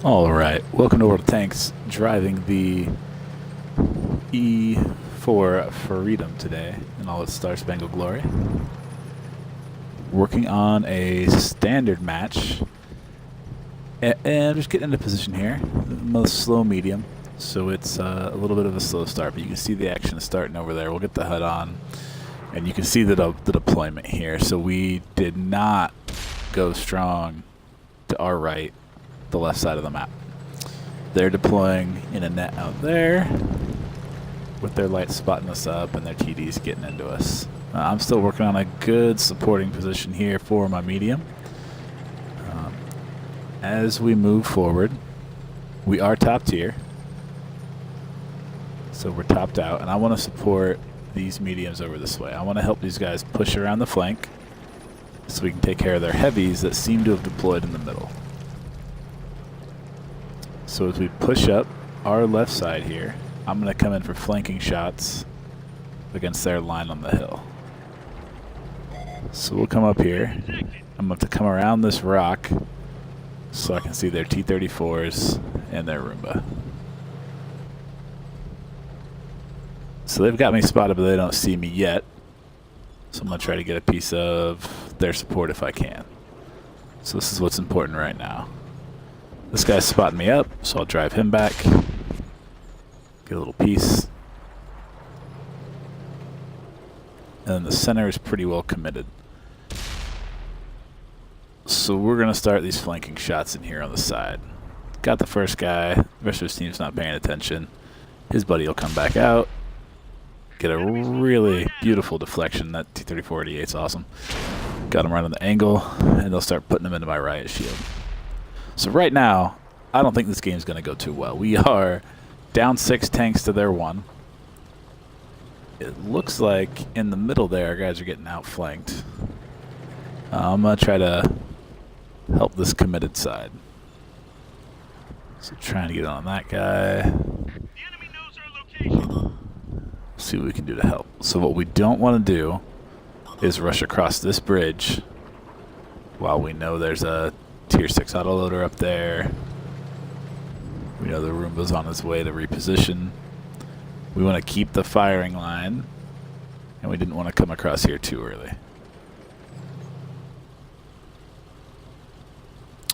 All right, welcome to World of Tanks, driving the E4 Freedom today in all its star-spangled glory. Working on a standard match, and just getting into position here. Most slow medium, so it's a little bit of a slow start, but you can see the action starting over there. We'll get the HUD on, and you can see the deployment here. So we did not go strong to our right, the left side of the map. They're deploying in a net out there with their lights spotting us up and their TDs getting into us. I'm still working on a good supporting position here for my medium. As we move forward, we are top tier, so we're topped out, and I want to support these mediums over this way. I want to help these guys push around the flank so we can take care of their heavies that seem to have deployed in the middle. So as we push up our left side here, I'm going to come in for flanking shots against their line on the hill. So we'll come up here. I'm going to come around this rock so I can see their T34s and their Roomba. So they've got me spotted, but they don't see me yet. So I'm going to try to get a piece of their support if I can. So this is what's important right now. This guy's spotting me up, so I'll drive him back. Get a little piece. And then the center is pretty well committed. So we're going to start these flanking shots in here on the side. Got the first guy. The rest of his team's not paying attention. His buddy will come back out. Get a really beautiful deflection. That T3488 is awesome. Got him right on the angle, and they'll start putting him into my riot shield. So right now, I don't think this game's going to go too well. We are down 6 tanks to their 1. It looks like in the middle there, our guys are getting outflanked. I'm going to try to help this committed side. So trying to get on that guy. The enemy knows our location. See what we can do to help. So what we don't want to do is rush across this bridge while we know there's a Tier 6 autoloader up there. We know the Roomba's on his way to reposition. We want to keep the firing line, and we didn't want to come across here too early.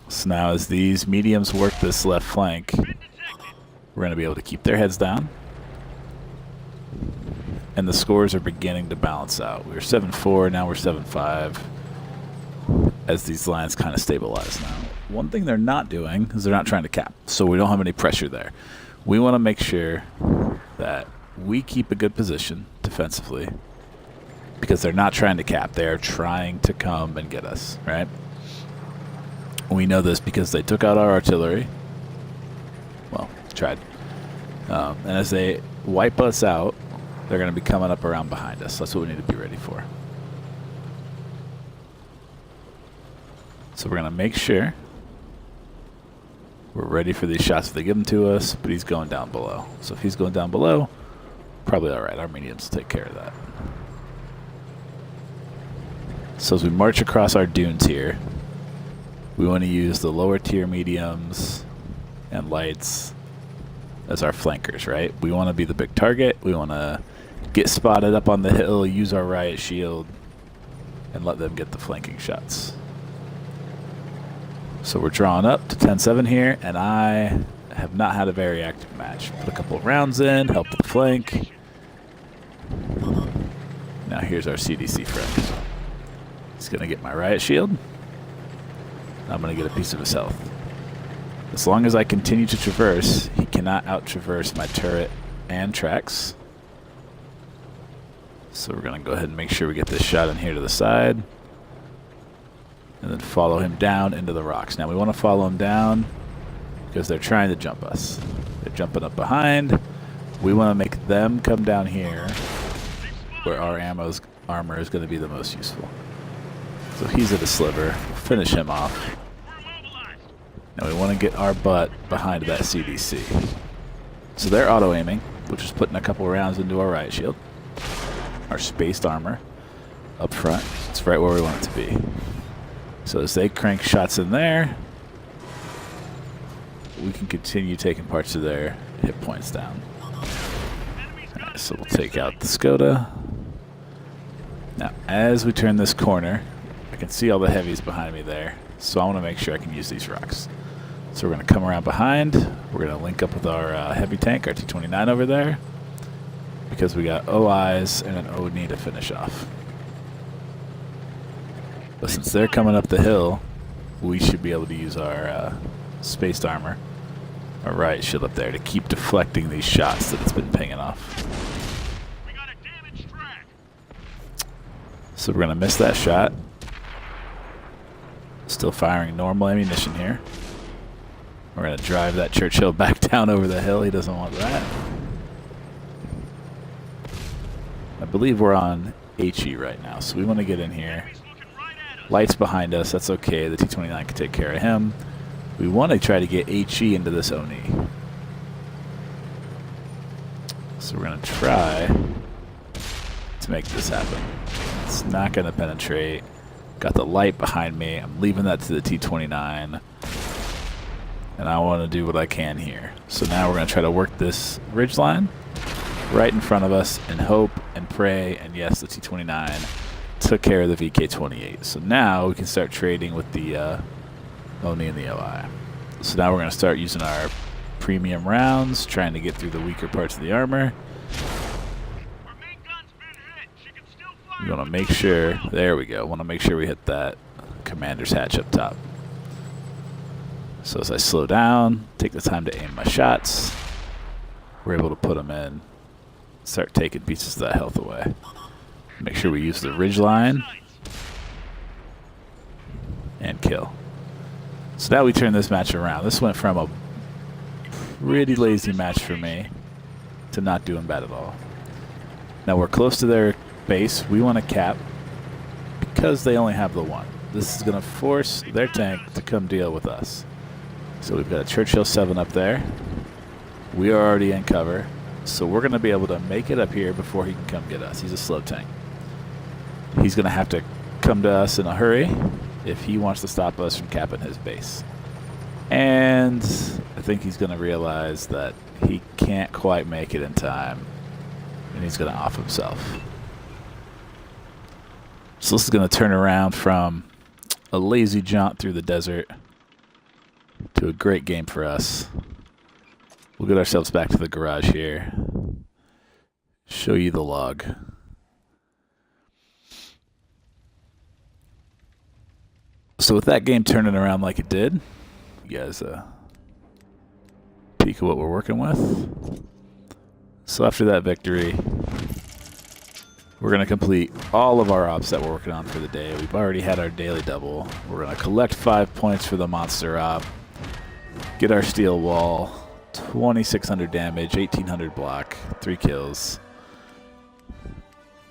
So now as these mediums work this left flank, we're going to be able to keep their heads down. And the scores are beginning to balance out. We were 7-4, now we're 7-5. As these lines kind of stabilize now. One thing they're not doing is they're not trying to cap, so we don't have any pressure there. We want to make sure that we keep a good position defensively because they're not trying to cap. They are trying to come and get us, right? We know this because they took out our artillery. Well, tried. And as they wipe us out, they're going to be coming up around behind us. That's what we need to be ready for. So we're going to make sure we're ready for these shots if they give them to us, but he's going down below. So if he's going down below, probably all right. Our mediums will take care of that. So as we march across our dunes here, we want to use the lower tier mediums and lights as our flankers, right? We want to be the big target. We want to get spotted up on the hill, use our riot shield, and let them get the flanking shots. So we're drawing up to 10-7 here, and I have not had a very active match. Put a couple of rounds in, help the flank. Now here's our CDC friend. He's going to get my riot shield. I'm going to get a piece of his health. As long as I continue to traverse, he cannot out-traverse my turret and tracks. So we're going to go ahead and make sure we get this shot in here to the side. And then follow him down into the rocks. Now we want to follow him down because they're trying to jump us. They're jumping up behind. We want to make them come down here where our armor is going to be the most useful. So he's at a sliver. Finish him off. Now we want to get our butt behind that CDC. So they're auto-aiming, which is putting a couple rounds into our riot shield. Our spaced armor up front. It's right where we want it to be. So as they crank shots in there, we can continue taking parts of their hit points down. Alright, so we'll take out the Skoda. Now, as we turn this corner, I can see all the heavies behind me there, so I want to make sure I can use these rocks. So we're going to come around behind. We're going to link up with our heavy tank, our T29 over there, because we got OIs and an ONI to finish off. But since they're coming up the hill, we should be able to use our spaced armor, our riot shield up there, to keep deflecting these shots that it's been pinging off. We got a damaged track. So we're going to miss that shot. Still firing normal ammunition here. We're going to drive that Churchill back down over the hill. He doesn't want that. I believe we're on HE right now, so we want to get in here. Enemy's looking right at us. Lights behind us, that's okay. The T29 can take care of him. We want to try to get HE into this ONI. So we're going to try to make this happen. It's not going to penetrate. Got the light behind me. I'm leaving that to the T29. And I want to do what I can here. So now we're going to try to work this ridge line right in front of us and hope and pray. And yes, the T29 took care of the VK28. So now we can start trading with the ONI and the OI. So now we're going to start using our premium rounds, trying to get through the weaker parts of the armor. Our main gun's been hit. She can still fire. We want to make sure, there we go, want to make sure we hit that commander's hatch up top. So as I slow down, take the time to aim my shots, we're able to put them in, start taking pieces of that health away. Make sure we use the ridge line and kill. So now we turn this match around. This went from a pretty lazy match for me to not doing bad at all. Now we're close to their base. We want to cap because they only have the one. This is going to force their tank to come deal with us. So we've got a Churchill 7 up there. We are already in cover. So we're going to be able to make it up here before he can come get us. He's a slow tank. He's going to have to come to us in a hurry if he wants to stop us from capping his base. And I think he's going to realize that he can't quite make it in time, and he's going to off himself. So this is going to turn around from a lazy jaunt through the desert to a great game for us. We'll get ourselves back to the garage here. Show you the log. So with that game turning around like it did, you guys peek at what we're working with. So after that victory, we're going to complete all of our ops that we're working on for the day. We've already had our daily double. We're going to collect 5 points for the monster op, get our steel wall, 2,600 damage, 1,800 block, 3 kills.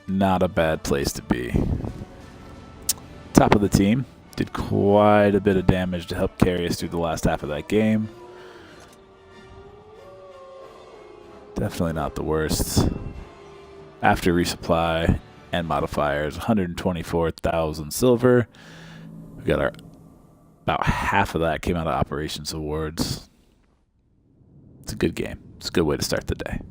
Not a bad place to be. Top of the team. Did quite a bit of damage to help carry us through the last half of that game. Definitely not the worst. After resupply and modifiers, 124,000 silver. We got our, about half of that came out of operations awards. It's a good game. It's a good way to start the day.